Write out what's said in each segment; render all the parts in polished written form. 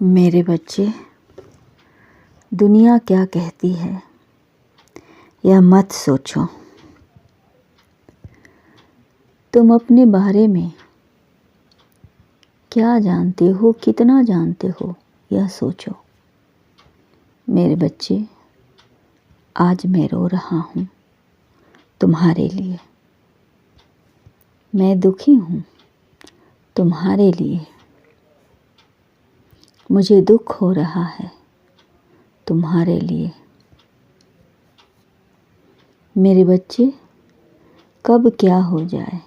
मेरे बच्चे, दुनिया क्या कहती है यह मत सोचो। तुम अपने बारे में क्या जानते हो, कितना जानते हो, यह सोचो। मेरे बच्चे, आज मैं रो रहा हूँ तुम्हारे लिए। मैं दुखी हूँ तुम्हारे लिए। मुझे दुख हो रहा है तुम्हारे लिए। मेरे बच्चे, कब क्या हो जाए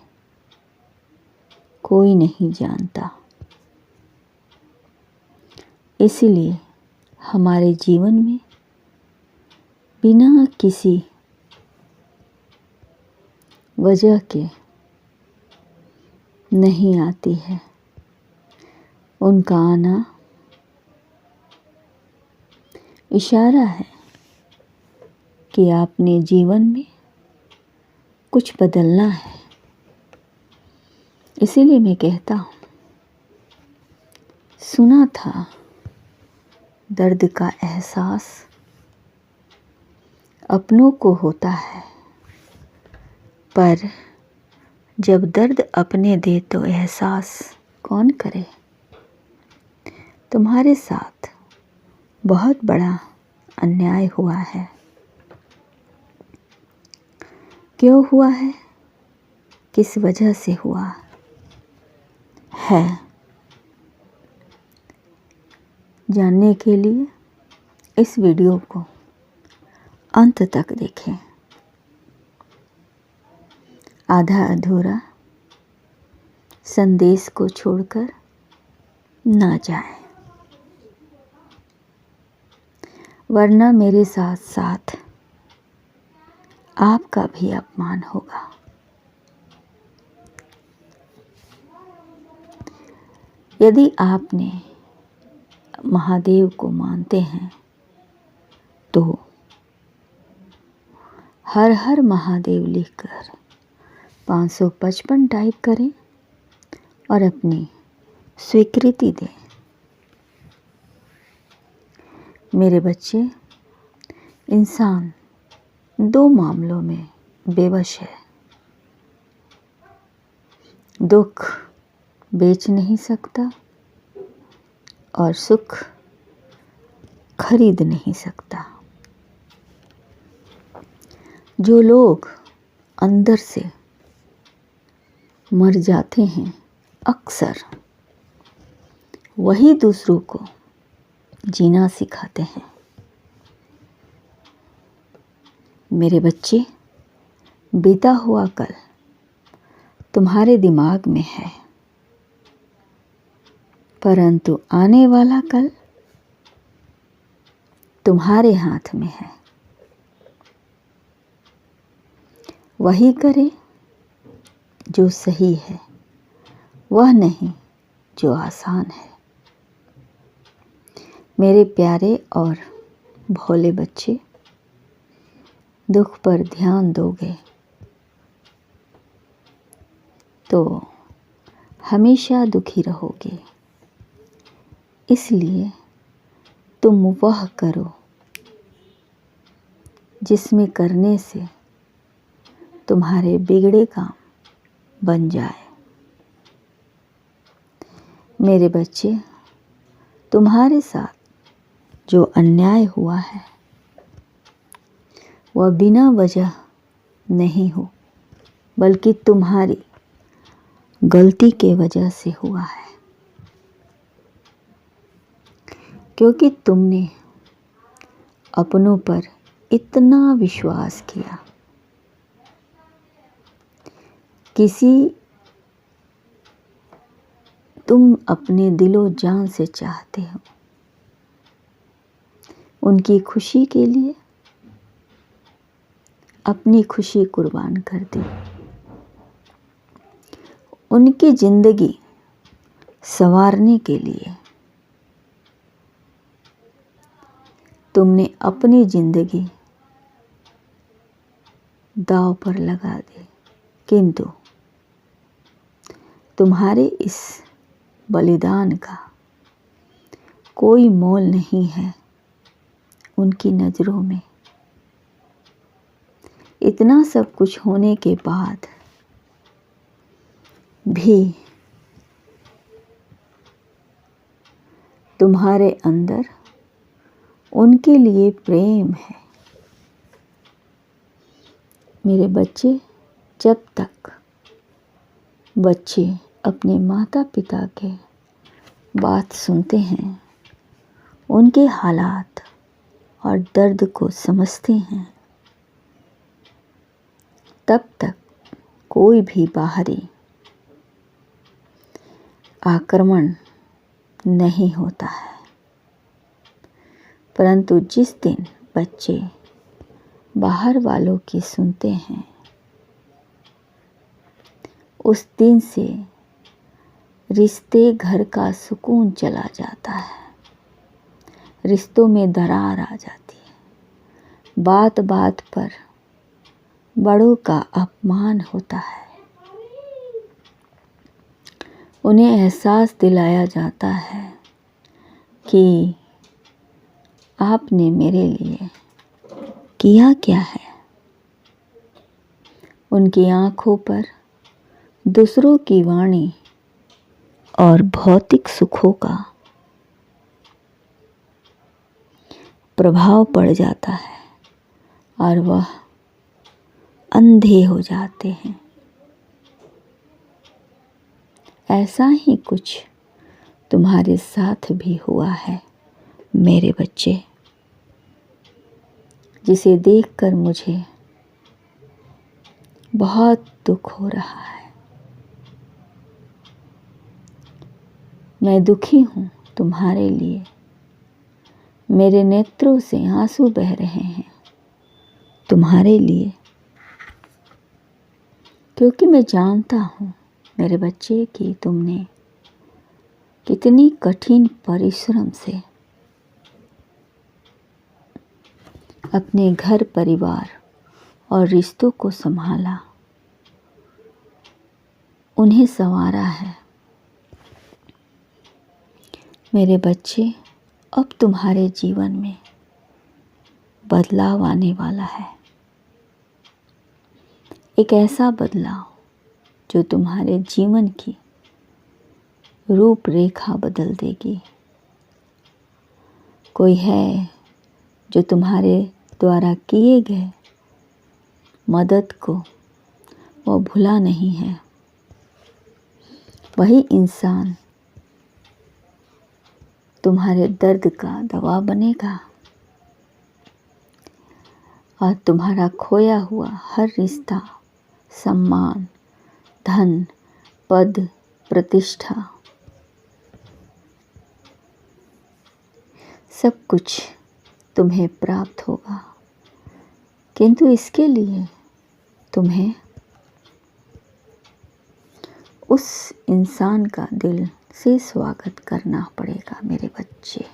कोई नहीं जानता। इसलिए हमारे जीवन में बिना किसी वजह के नहीं आती है। उनका आना इशारा है कि आपने जीवन में कुछ बदलना है। इसीलिए मैं कहता हूँ, सुना था दर्द का एहसास अपनों को होता है, पर जब दर्द अपने दे तो एहसास कौन करे। तुम्हारे साथ बहुत बड़ा अन्याय हुआ है। क्यों हुआ है, किस वजह से हुआ है, जानने के लिए इस वीडियो को अंत तक देखें। आधा अधूरा संदेश को छोड़कर ना जाए, वरना मेरे साथ साथ आपका भी अपमान होगा। यदि आपने महादेव को मानते हैं तो हर हर महादेव लिखकर 555 टाइप करें और अपनी स्वीकृति दें। मेरे बच्चे, इंसान दो मामलों में बेवश है। दुख बेच नहीं सकता और सुख खरीद नहीं सकता। जो लोग अंदर से मर जाते हैं, अक्सर वही दूसरों को जीना सिखाते हैं। मेरे बच्चे, बीता हुआ कल तुम्हारे दिमाग में है, परंतु आने वाला कल तुम्हारे हाथ में है। वही करे जो सही है, वह नहीं जो आसान है। मेरे प्यारे और भोले बच्चे, दुख पर ध्यान दोगे तो हमेशा दुखी रहोगे। इसलिए तुम वह करो जिसमें करने से तुम्हारे बिगड़े काम बन जाए। मेरे बच्चे, तुम्हारे साथ जो अन्याय हुआ है वह बिना वजह नहीं हो, बल्कि तुम्हारी गलती के वजह से हुआ है। क्योंकि तुमने अपनों पर इतना विश्वास किया। तुम अपने दिलो जान से चाहते हो, उनकी खुशी के लिए अपनी खुशी कुर्बान कर दी। उनकी जिंदगी संवारने के लिए तुमने अपनी जिंदगी दांव पर लगा दी। किंतु तुम्हारे इस बलिदान का कोई मोल नहीं है उनकी नज़रों में। इतना सब कुछ होने के बाद भी तुम्हारे अंदर उनके लिए प्रेम है। मेरे बच्चे, जब तक बच्चे अपने माता पिता के बात सुनते हैं, उनके हालात और दर्द को समझते हैं, तब तक कोई भी बाहरी आक्रमण नहीं होता है। परंतु जिस दिन बच्चे बाहर वालों की सुनते हैं, उस दिन से रिश्ते घर का सुकून चला जाता है। रिश्तों में दरार आ जाती है। बात बात पर बड़ों का अपमान होता है। उन्हें एहसास दिलाया जाता है कि आपने मेरे लिए किया क्या है। उनकी आँखों पर दूसरों की वाणी और भौतिक सुखों का प्रभाव पड़ जाता है और वह अंधे हो जाते हैं। ऐसा ही कुछ तुम्हारे साथ भी हुआ है मेरे बच्चे, जिसे देखकर मुझे बहुत दुख हो रहा है। मैं दुखी हूँ तुम्हारे लिए। मेरे नेत्रों से आंसू बह रहे हैं तुम्हारे लिए, क्योंकि मैं जानता हूँ मेरे बच्चे कि तुमने कितनी कठिन परिश्रम से अपने घर परिवार और रिश्तों को संभाला, उन्हें संवारा है। मेरे बच्चे, अब तुम्हारे जीवन में बदलाव आने वाला है। एक ऐसा बदलाव जो तुम्हारे जीवन की रूपरेखा बदल देगी। कोई है जो तुम्हारे द्वारा किए गए मदद को वो भुला नहीं है। वही इंसान तुम्हारे दर्द का दवा बनेगा और तुम्हारा खोया हुआ हर रिश्ता, सम्मान, धन, पद, प्रतिष्ठा, सब कुछ तुम्हें प्राप्त होगा। किंतु इसके लिए तुम्हें उस इंसान का दिल से स्वागत करना पड़ेगा मेरे बच्चे,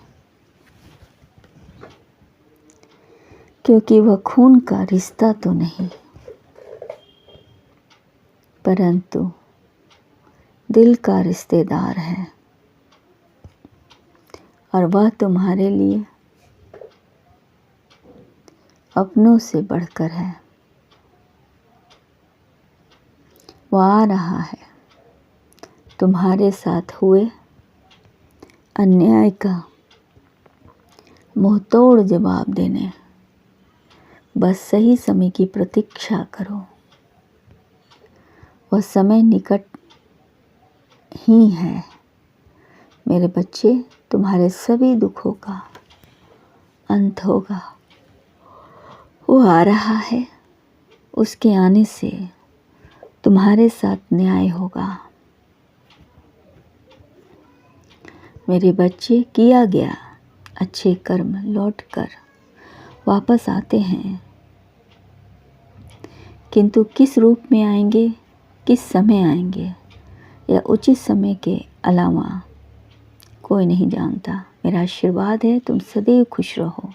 क्योंकि वह खून का रिश्ता तो नहीं, परंतु दिल का रिश्तेदार है और वह तुम्हारे लिए अपनों से बढ़कर है। वह आ रहा है तुम्हारे साथ हुए अन्याय का मुंहतोड़ जवाब देने। बस सही समय की प्रतीक्षा करो। वह समय निकट ही है मेरे बच्चे। तुम्हारे सभी दुखों का अंत होगा। वो आ रहा है। उसके आने से तुम्हारे साथ न्याय होगा मेरे बच्चे। किया गया अच्छे कर्म लौटकर वापस आते हैं, किंतु किस रूप में आएंगे, किस समय आएंगे, या उचित समय के अलावा कोई नहीं जानता। मेरा आशीर्वाद है तुम सदैव खुश रहो,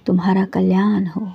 तुम्हारा कल्याण हो।